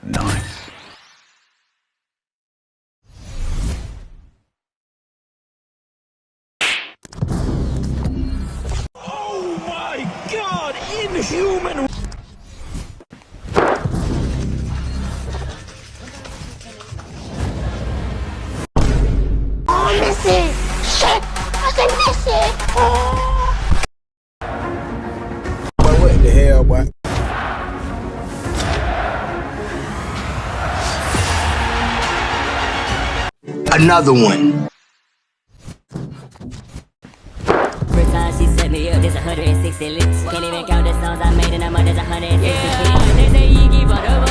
Nice. Oh my god! Inhuman! Oh, miss it! Shit! I can miss it! Boy, what the hell, boy? Another one. First time she set me up, there's 160 licks. Can't even count the songs I made in a month, there's 160 hits. They say you keep on over.